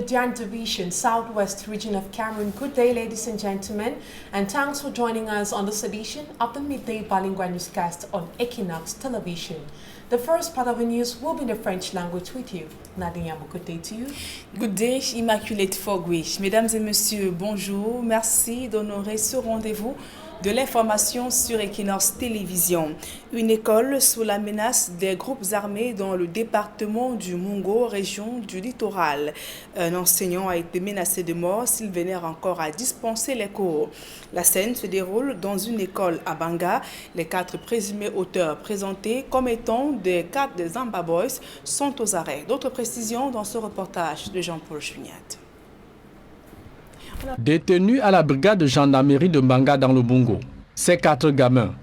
Dian Division, Southwest Region of Cameroon. Good day, ladies and gentlemen, and thanks for joining us on this edition of the Midday Bilingual Newscast on Equinox Television. The first part of the news will be in the French language with you. Nadia, good day to you. Good day, Immaculate Fogwish. Mesdames et messieurs, bonjour. Merci d'honorer ce rendez-vous de l'information sur Equinox Télévision. Une école sous la menace des groupes armés dans le département du Mungo, région du littoral. Un enseignant a été menacé de mort s'il venait encore à dispenser les cours. La scène se déroule dans une école à Banga. Les 4 présumés auteurs présentés comme étant des cadres des Zamba Boys sont aux arrêts. D'autres précisions dans ce reportage de Jean-Paul Chuniat. Détenus à la brigade de gendarmerie de Banga dans le Bungo, ces 4 gamins,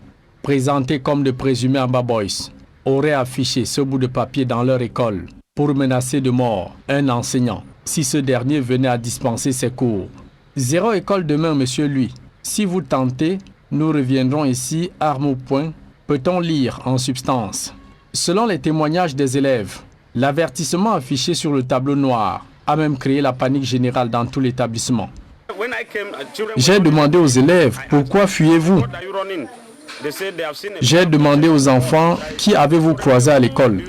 présentés comme de présumés Amba Boys, auraient affiché ce bout de papier dans leur école pour menacer de mort un enseignant si ce dernier venait à dispenser ses cours. 0 école demain, monsieur lui. Si vous tentez, nous reviendrons ici, armes au poing, peut-on lire en substance. Selon les témoignages des élèves, l'avertissement affiché sur le tableau noir a même créé la panique générale dans tout l'établissement. J'ai demandé aux élèves, pourquoi fuyez-vous? J'ai demandé aux enfants, qui avez-vous croisé à l'école?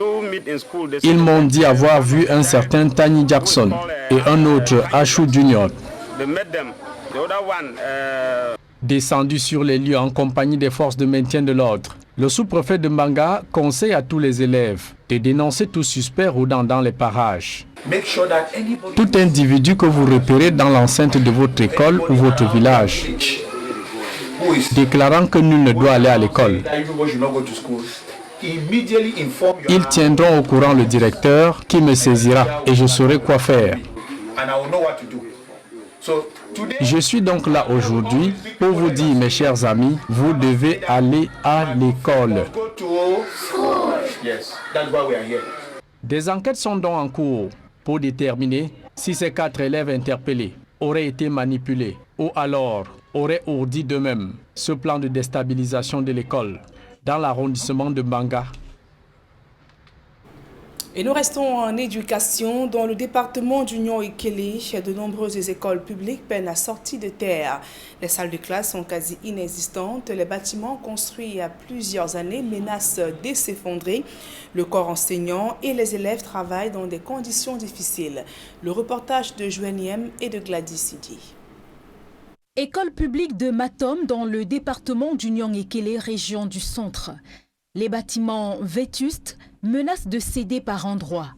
Ils m'ont dit avoir vu un certain Tani Jackson et un autre Ashou Junior. Descendu sur les lieux en compagnie des forces de maintien de l'ordre, le sous-préfet de Banga conseille à tous les élèves de dénoncer tout suspect rôdant dans les parages. Tout individu que vous repérez dans l'enceinte de votre école ou votre village, déclarant que nul ne doit aller à l'école, ils tiendront au courant le directeur qui me saisira et je saurai quoi faire. Je suis donc là aujourd'hui pour vous dire, mes chers amis, vous devez aller à l'école. Des enquêtes sont donc en cours pour déterminer si ces 4 élèves interpellés auraient été manipulés ou alors auraient ourdi d'eux-mêmes ce plan de déstabilisation de l'école dans l'arrondissement de Banga. Et nous restons en éducation. Dans le département d'Union Ikele, de nombreuses écoles publiques peinent à sortir de terre. Les salles de classe sont quasi inexistantes. Les bâtiments construits il y a plusieurs années menacent de s'effondrer. Le corps enseignant et les élèves travaillent dans des conditions difficiles. Le reportage de Joaniem et de Gladys Sidi. École publique de Matom dans le département d'Union Ikele, région du centre. Les bâtiments vétustes menacent de céder par endroits.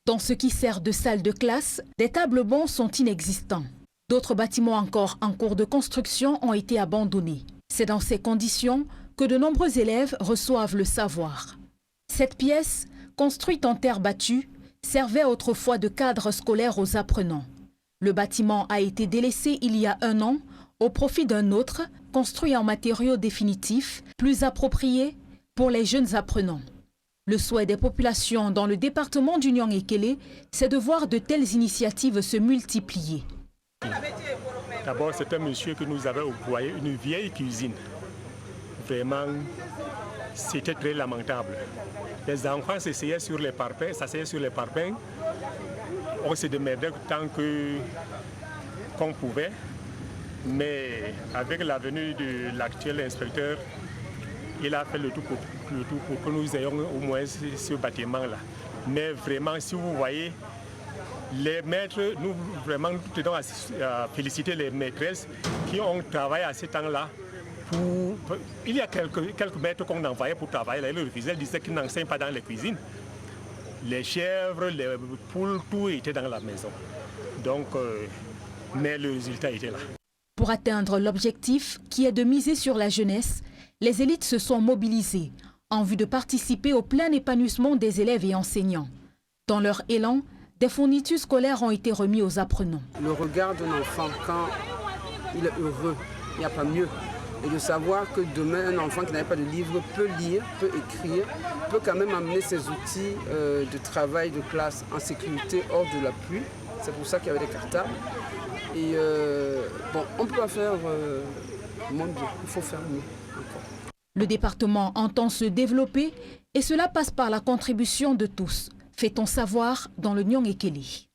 Dans ce qui sert de salle de classe, des tables bancs sont inexistants. D'autres bâtiments encore en cours de construction ont été abandonnés. C'est dans ces conditions que de nombreux élèves reçoivent le savoir. Cette pièce, construite en terre battue, servait autrefois de cadre scolaire aux apprenants. Le bâtiment a été délaissé il y a 1 an au profit d'un autre, construit en matériaux définitifs, plus appropriés pour les jeunes apprenants. Le souhait des populations dans le département d'Union Ikele, c'est de voir de telles initiatives se multiplier. D'abord, c'est un monsieur que nous avons octroyé une vieille cuisine. Vraiment, c'était très lamentable. Les enfants s'essayaient sur les parpaings, On se démerdait tant qu'on pouvait. Mais avec la venue de l'actuel inspecteur, il a fait le tout pour que nous ayons au moins ce bâtiment-là. Mais vraiment, si vous voyez, les maîtres, nous tenons à féliciter les maîtresses qui ont travaillé à ce temps-là. Il y a quelques maîtres qu'on envoyait pour travailler. Là, ils refusaient, ils disaient qu'ils n'enseignent pas dans les cuisines. Les chèvres, les poules, tout était dans la maison. Donc, mais le résultat était là. Pour atteindre l'objectif qui est de miser sur la jeunesse, les élites se sont mobilisées en vue de participer au plein épanouissement des élèves et enseignants. Dans leur élan, des fournitures scolaires ont été remises aux apprenants. Le regard d'un enfant quand il est heureux, il n'y a pas mieux. Et de savoir que demain, un enfant qui n'avait pas de livre peut lire, peut écrire, peut quand même amener ses outils de travail, de classe en sécurité hors de la pluie. C'est pour ça qu'il y avait des cartables. Et bon, on ne peut pas faire moins bien, il faut faire mieux encore. Le département entend se développer et cela passe par la contribution de tous. Fait-on savoir dans le Nyong Ekeli.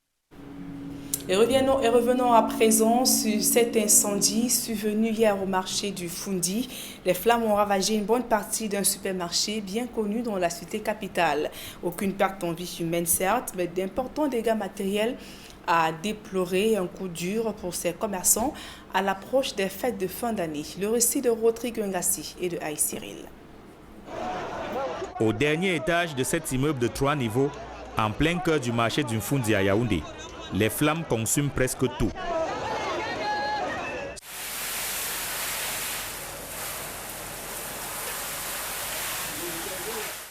Et revenons à présent sur cet incendie survenu hier au marché du Fundi. Les flammes ont ravagé une bonne partie d'un supermarché bien connu dans la cité capitale. Aucune perte en vie humaine certes, mais d'importants dégâts matériels à déplorer, un coup dur pour ces commerçants à l'approche des fêtes de fin d'année. Le récit de Rodrigue Ngassi et de Aïe Cyril. Au dernier étage de cet immeuble de 3 niveaux, en plein cœur du marché du Fundi à Yaoundé, les flammes consument presque tout.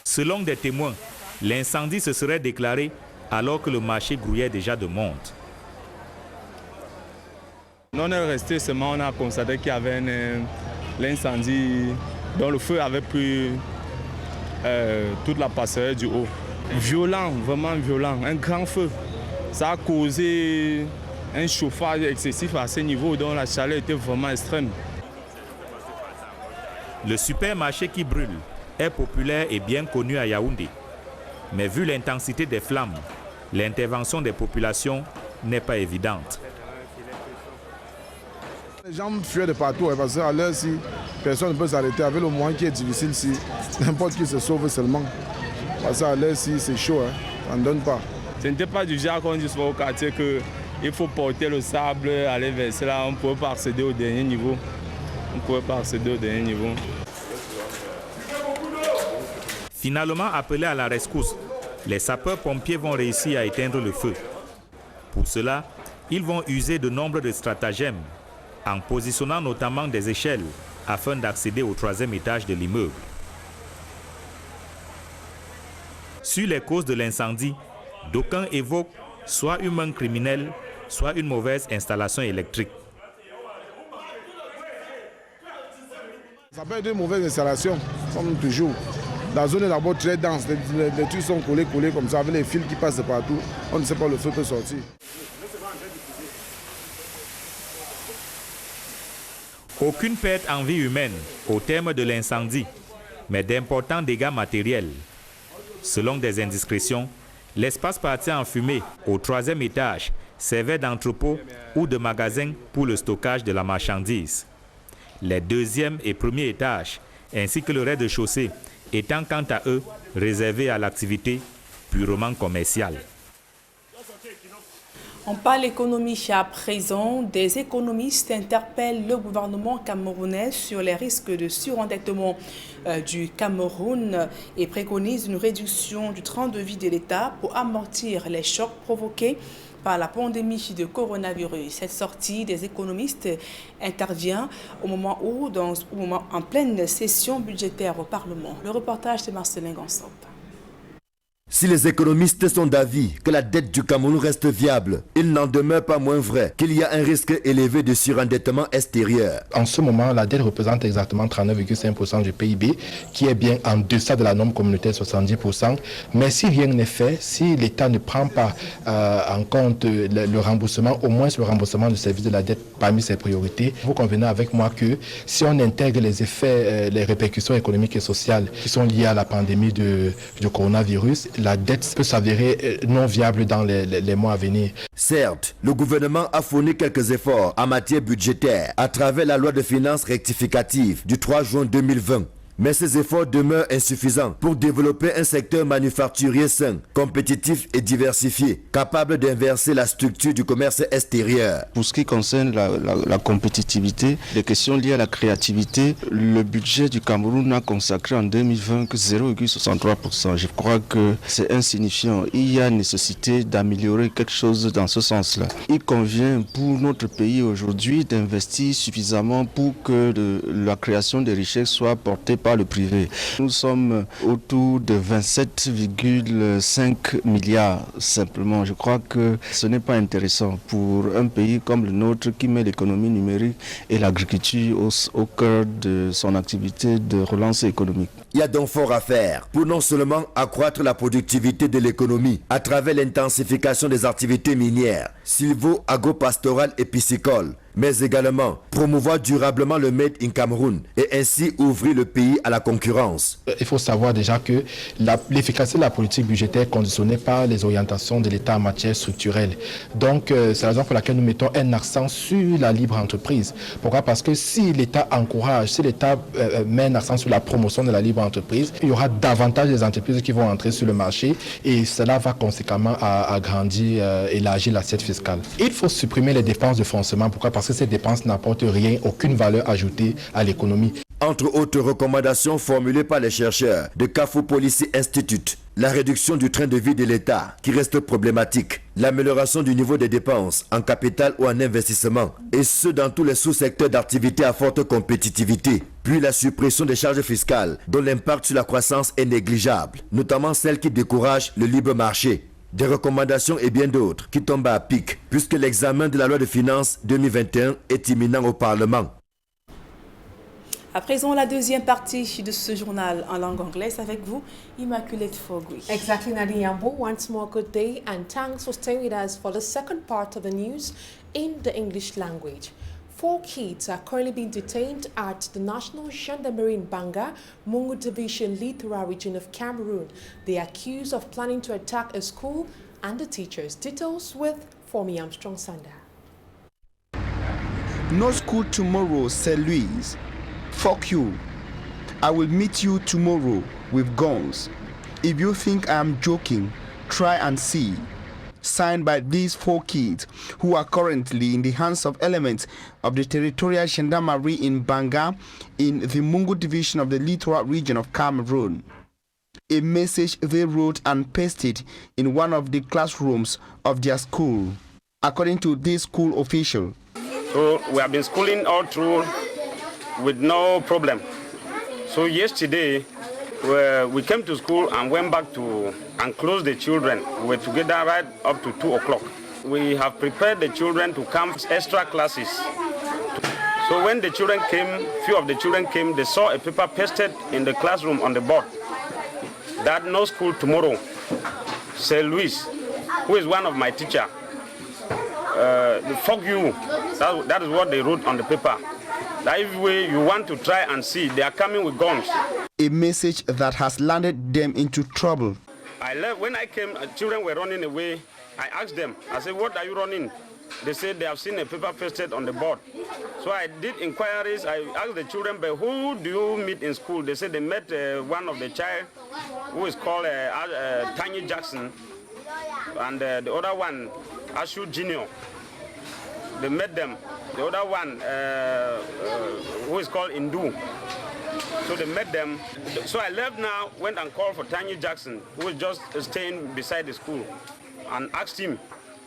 Selon des témoins, l'incendie se serait déclaré alors que le marché grouillait déjà de monde. On est resté seulement, on a constaté qu'il y avait l'incendie dont le feu avait pris toute la passerelle du haut. Violent, vraiment violent, un grand feu. Ça a causé un chauffage excessif à ce niveau dont la chaleur était vraiment extrême. Le supermarché qui brûle est populaire et bien connu à Yaoundé. Mais vu l'intensité des flammes, l'intervention des populations n'est pas évidente. Les gens fuient de partout parce qu'à l'heure, si personne ne peut s'arrêter avec le moyen qui est difficile, si n'importe qui se sauve seulement. Parce qu'à l'heure, si c'est chaud, hein, ça ne donne pas. Ce n'était pas du genre qu'on dit souvent au quartier qu'il faut porter le sable, aller verser là, on ne pouvait pas accéder au dernier niveau. Finalement appelés à la rescousse, les sapeurs-pompiers vont réussir à éteindre le feu. Pour cela, ils vont user de nombreux stratagèmes, en positionnant notamment des échelles afin d'accéder au 3e étage de l'immeuble. Sur les causes de l'incendie, d'aucuns évoquent soit une main criminelle, soit une mauvaise installation électrique. Ça peut être une mauvaise installation, comme toujours. La zone est d'abord très dense, les trucs sont collés comme ça, avec les fils qui passent de partout. On ne sait pas où le feu peut sortir. Aucune perte en vie humaine au terme de l'incendie, mais d'importants dégâts matériels. Selon des indiscrétions, l'espace parti en fumée au 3e étage servait d'entrepôt ou de magasin pour le stockage de la marchandise. Les 2e et 1er étages, ainsi que le rez-de-chaussée, étant quant à eux réservés à l'activité purement commerciale. On parle économie à présent. Des économistes interpellent le gouvernement camerounais sur les risques de surendettement du Cameroun et préconisent une réduction du train de vie de l'État pour amortir les chocs provoqués par la pandémie de coronavirus. Cette sortie des économistes intervient au moment où, en pleine session budgétaire au Parlement. Le reportage de Marcelin Gansop. Si les économistes sont d'avis que la dette du Cameroun reste viable, il n'en demeure pas moins vrai qu'il y a un risque élevé de surendettement extérieur. En ce moment, la dette représente exactement 39,5% du PIB, qui est bien en deçà de la norme communautaire 70%. Mais si rien n'est fait, si l'État ne prend pas en compte le remboursement, au moins le remboursement du service de la dette parmi ses priorités, vous convenez avec moi que si on intègre les effets, les répercussions économiques et sociales qui sont liées à la pandémie du coronavirus, la dette peut s'avérer non viable dans les mois à venir. Certes, le gouvernement a fourni quelques efforts en matière budgétaire à travers la loi de finances rectificative du 3 juin 2020. Mais ces efforts demeurent insuffisants pour développer un secteur manufacturier sain, compétitif et diversifié, capable d'inverser la structure du commerce extérieur. Pour ce qui concerne la compétitivité, les questions liées à la créativité, le budget du Cameroun a consacré en 2020 que 0,63%. Je crois que c'est insignifiant. Il y a nécessité d'améliorer quelque chose dans ce sens-là. Il convient pour notre pays aujourd'hui d'investir suffisamment pour que la création des richesses soit portée par le privé. Nous sommes autour de 27,5 milliards simplement. Je crois que ce n'est pas intéressant pour un pays comme le nôtre qui met l'économie numérique et l'agriculture au cœur de son activité de relance économique. Il y a donc fort à faire pour non seulement accroître la productivité de l'économie à travers l'intensification des activités minières, sylvo-agro-pastorales et piscicoles, mais également promouvoir durablement le Made in Cameroun et ainsi ouvrir le pays à la concurrence. Il faut savoir déjà que l'efficacité de la politique budgétaire est conditionnée par les orientations de l'État en matière structurelle. Donc, c'est la raison pour laquelle nous mettons un accent sur la libre entreprise. Pourquoi? Parce que si l'État encourage, si l'État met un accent sur la promotion de la libre entreprise, il y aura davantage des entreprises qui vont entrer sur le marché et cela va conséquemment agrandir, élargir l'assiette fiscale. Il faut supprimer les dépenses de fonctionnement. Pourquoi? Parce que ces dépenses n'apportent rien, aucune valeur ajoutée à l'économie. Entre autres recommandations formulées par les chercheurs de CAFO Policy Institute, la réduction du train de vie de l'État qui reste problématique, l'amélioration du niveau des dépenses en capital ou en investissement, et ce dans tous les sous-secteurs d'activité à forte compétitivité, puis la suppression des charges fiscales dont l'impact sur la croissance est négligeable, notamment celles qui découragent le libre marché. Des recommandations et bien d'autres qui tombent à pic, puisque l'examen de la loi de finances 2021 est imminent au Parlement. À présent, la deuxième partie de ce journal en langue anglaise avec vous, Immaculate Fogui. Exactly, Nadia Yambo. Once more, good day and thanks for staying with us for the second part of the news in the English language. 4 kids are currently being detained at the National Gendarmerie in Banga, Mungu Division, Lithura region of Cameroon. They are accused of planning to attack a school and the teachers. Details with Formi Armstrong Sanda. No school tomorrow, St. Louis. Fuck you. I will meet you tomorrow with guns. If you think I am joking, try and see. Signed by these 4 kids who are currently in the hands of elements of the Territorial Gendarmerie in Banga in the Mungu Division of the Lithura region of Cameroon. A message they wrote and pasted in one of the classrooms of their school, according to this school official. So we have been schooling all through with no problem. So yesterday we came to school and went back to and closed the children. We were together right up to 2 o'clock. We have prepared the children to come extra classes. So when the children came, few of the children came, they saw a paper pasted in the classroom on the board that no school tomorrow. St. Louis, who is one of my teachers, fuck you. That is what they wrote on the paper. That if you want to try and see, they are coming with guns. A message that has landed them into trouble. When I came, children were running away. I asked them, I said, what are you running? They said they have seen a paper pasted on the board. So I did inquiries. I asked the children, but who do you meet in school? They said they met one of the child who is called Tanya Jackson, and the other one, Ashu Junior. They met them. The other one, who is called Indu. So they met them. So I left now, went and called for Tanya Jackson, who was just staying beside the school, and asked him,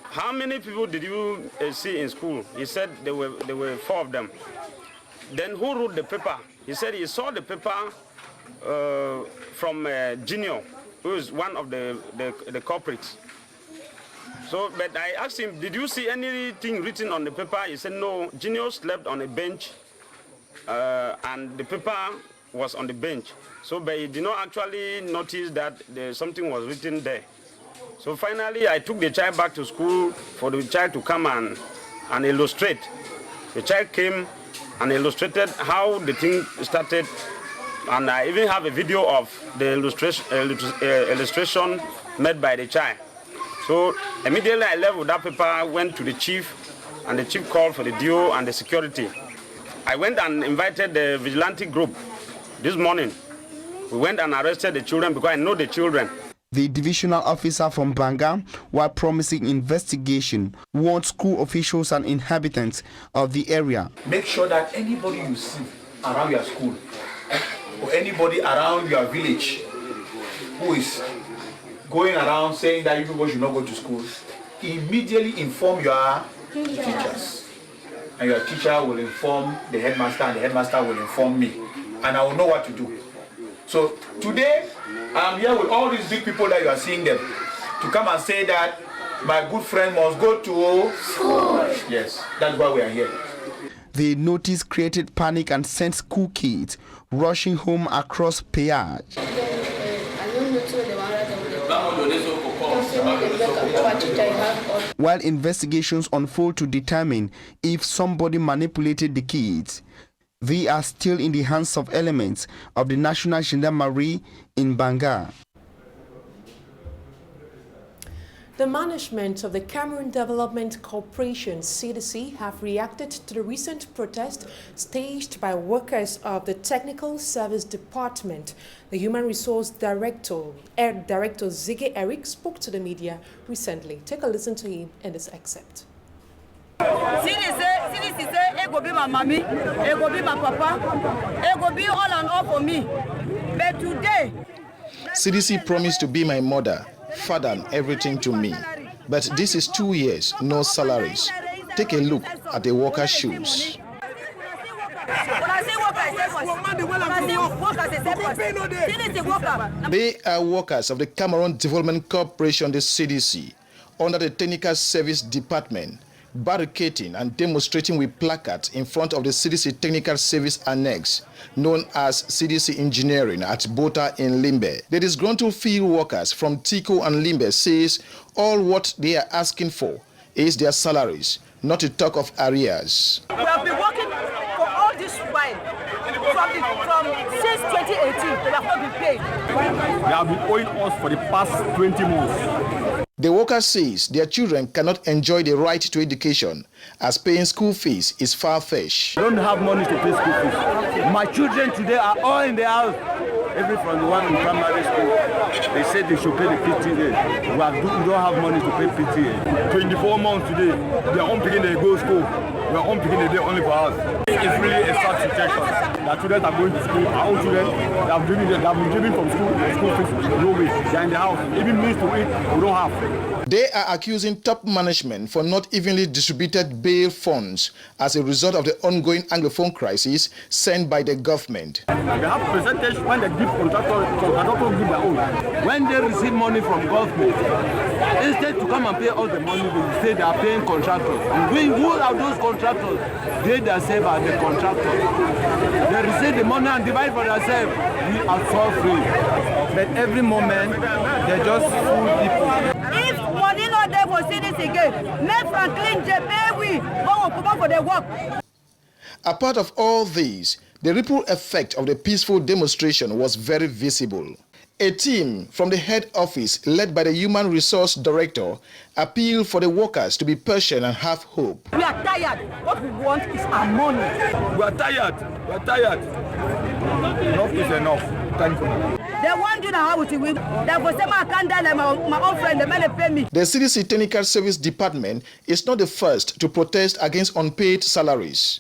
how many people did you see in school? He said there were 4 of them. Then who wrote the paper? He said he saw the paper from Junior, who is one of the culprits. So, but I asked him, did you see anything written on the paper? He said, no, Junior slept on a bench and the paper was on the bench. So, but he did not actually notice that something was written there. So finally, I took the child back to school for the child to come and illustrate. The child came and illustrated how the thing started, and I even have a video of the illustration made by the child. So immediately I left with that paper, went to the chief, and the chief called for the DO and the security. I went and invited the vigilante group this morning. We went and arrested the children because I know the children. The divisional officer from Banga, while promising investigation, warned school officials and inhabitants of the area. Make sure that anybody you see around your school or anybody around your village who is going around saying that you people should not go to school, immediately inform your teachers. And your teacher will inform the headmaster, and the headmaster will inform me. And I will know what to do. So today, I'm here with all these big people that you are seeing them to come and say that my good friend must go to school. Yes, that's why we are here. The notice created panic and sent school kids rushing home across Péage. While investigations unfold to determine if somebody manipulated the kids, they are still in the hands of elements of the National Gendarmerie in Banga. The management of the Cameroon Development Corporation, CDC, have reacted to the recent protest staged by workers of the Technical Service Department. The Human Resource Director Ziggy Eric spoke to the media recently. Take a listen to him in this excerpt. CDC say it go be my mommy, it go be my papa, it go be all and all for me. But today, CDC promised to be my mother, father, and everything to me. But this is 2 years, no salaries. Take a look at the workers' shoes. They are workers of the Cameroon Development Corporation, the CDC, under the Technical Service Department, barricading and demonstrating with placards in front of the CDC Technical Service Annex, known as CDC Engineering at Bota in Limbe. The disgruntled field workers from Tico and Limbe says all what they are asking for is their salaries, not to talk of arrears. We have been working for all this while. Since 2018, they have not been paid. They have been owing us for the past 20 months. The worker says their children cannot enjoy the right to education as paying school fees is far-fetched. I don't have money to pay school fees. My children today are all in the house. Every from the one in primary school, they said they should pay the PTA. We don't have money to pay PTA. 24 months today, they are unpicking the go school. We are unpicking the day only for us. It's really a sad situation. The children are going to school. Our own children, they have been driven from school fees, no way. They are in the house. Even means to eat, we don't have. They are accusing top management for not evenly distributed bail funds as a result of the ongoing Anglophone crisis sent by the government. They have percentage when they give contractors give their own. When they receive money from government, instead to come and pay all the money, they say they are paying contractors. And who are those contractors? They themselves are the contractors. They receive the money and divide for themselves. We are so free. But every moment, they just fool people. If money not there for CDC again, make Franklin pay we go for the work. A part of all these, the ripple effect of the peaceful demonstration was very visible. A team from the head office, led by the Human Resource Director, appealed for the workers to be patient and have hope. We are tired. What we want is our money. We are tired. We are tired. Enough is enough. Thank you. They want you to have it with. They will say, I can't die like my own friend. The man pay me. The CDC Technical Service Department is not the first to protest against unpaid salaries.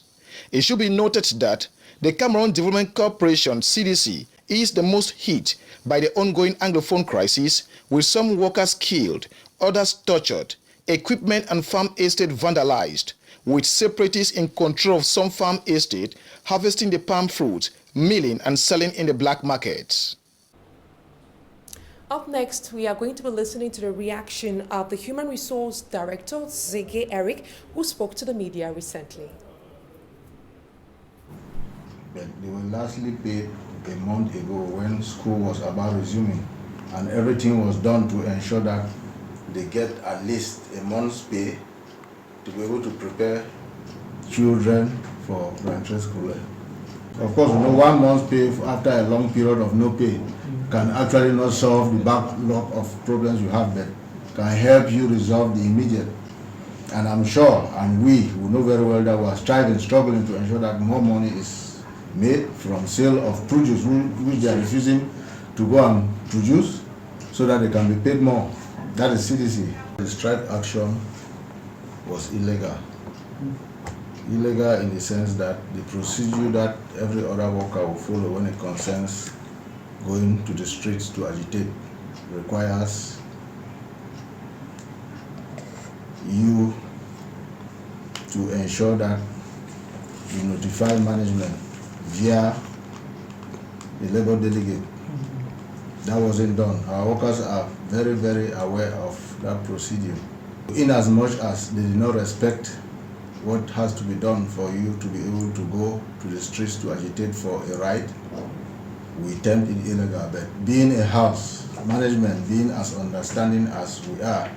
It should be noted that the Cameroon Development Corporation, CDC, is the most hit by the ongoing Anglophone crisis, with some workers killed, others tortured, equipment and farm estate vandalized, with separatists in control of some farm estate, harvesting the palm fruit, milling and selling in the black markets. Up next, we are going to be listening to the reaction of the Human Resource Director, Ziggy Eric, who spoke to the media recently. But they were lastly paid a month ago when school was about resuming, and everything was done to ensure that they get at least a month's pay to be able to prepare children for rentrée scolaire. Of course, 1 month's pay after a long period of no pay can actually not solve the backlog of problems you have, but can help you resolve the immediate. And I'm sure, and we know very well that we are striving, struggling to ensure that more money is made from sale of produce which they are refusing to go and produce, so that they can be paid more. That is CDC. The strike action was illegal. Illegal in the sense that the procedure that every other worker will follow when it concerns going to the streets to agitate requires you to ensure that you notify management via the labor delegate. That wasn't done. Our workers are very, very aware of that procedure. In as much as they did not respect what has to be done for you to be able to go to the streets to agitate for a right, we termed it illegal. But being a house, management being as understanding as we are,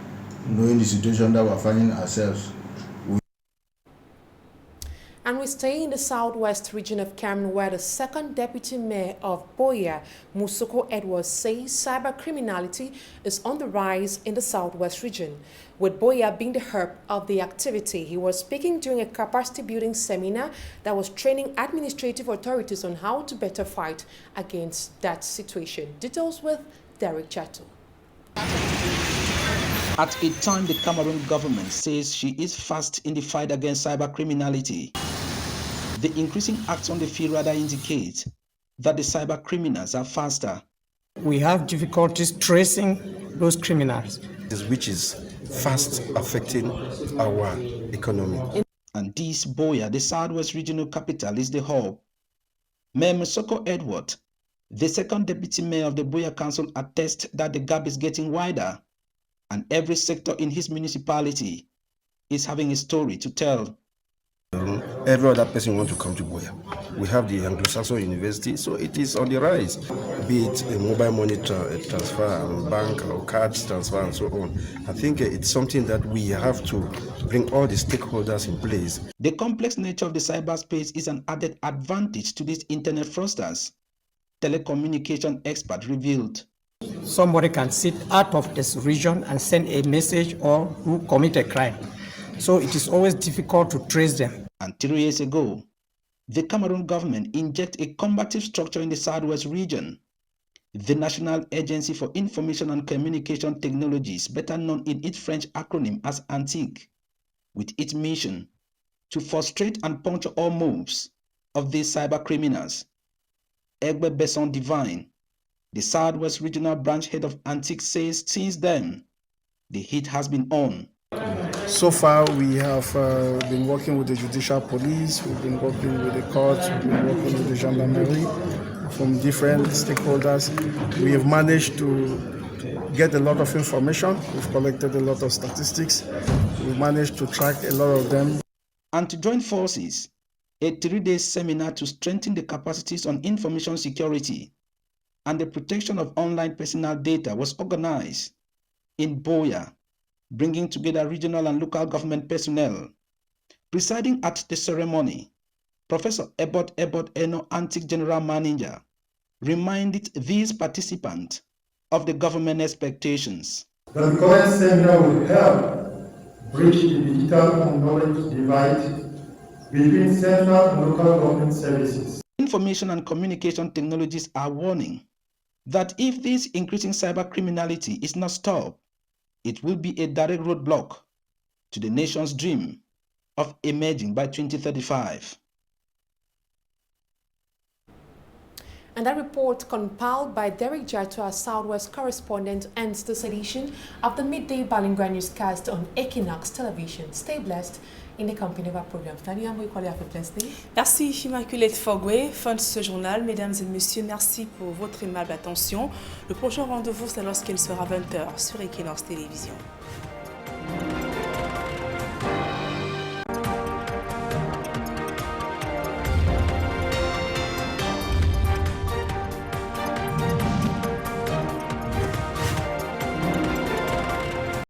knowing the situation that we're finding ourselves. And we stay in the southwest region of Cameroon, where the second deputy mayor of Buea, Musoko Edwards, says cybercriminality is on the rise in the southwest region. With Buea being the hub of the activity, he was speaking during a capacity building seminar that was training administrative authorities on how to better fight against that situation. Details with Derek Chato. At a time the Cameroon government says she is fast in the fight against cybercriminality, the increasing acts on the field rather indicate that the cyber criminals are faster. We have difficulties tracing those criminals, which is fast affecting our economy. And this Buea, the southwest regional capital, is the hub. Mayor Musoko Edward, the second deputy mayor of the Buea Council, attests that the gap is getting wider, and every sector in his municipality is having a story to tell. Every other person wants to come to Buea. We have the Anglo-Saxon University, so it is on the rise, be it a mobile money transfer, bank or cards transfer and so on. I think it's something that we have to bring all the stakeholders in place. The complex nature of the cyberspace is an added advantage to these internet fraudsters, telecommunication expert revealed. Somebody can sit out of this region and send a message or who commit a crime. So it is always difficult to trace them. And 3 years ago, the Cameroon government injected a combative structure in the southwest region. The National Agency for Information and Communication Technologies, better known in its French acronym as ANTIC, with its mission to frustrate and puncture all moves of these cyber criminals. Egbe Besson Divine, the Southwest Regional Branch Head of ANTIC, says since then, the heat has been on. So far, we have been working with the judicial police, we've been working with the courts, we've been working with the gendarmerie from different stakeholders. We have managed to get a lot of information. We've collected a lot of statistics. We've managed to track a lot of them. And to join forces, a 3-day seminar to strengthen the capacities on information security and the protection of online personal data was organized in Buea, bringing together regional and local government personnel. Presiding at the ceremony, Professor Ebot Eno, ANTIC General Manager, reminded these participants of the government expectations. The current seminar will help bridge the digital and knowledge divide between central and local government services. Information and communication technologies are warning that if this increasing cyber criminality is not stopped, it will be a direct roadblock to the nation's dream of emerging by 2035. And that report, compiled by Derek Jato, our Southwest correspondent, ends this edition of the Midday Bilingual Newscast on Equinox Television. Stay blessed in the company of our program. Merci Immaculée Fogwe. Fin de ce journal. Mesdames et messieurs, merci pour votre aimable attention. Le prochain rendez-vous, c'est lorsqu'il sera 20h sur Equinox Télévision.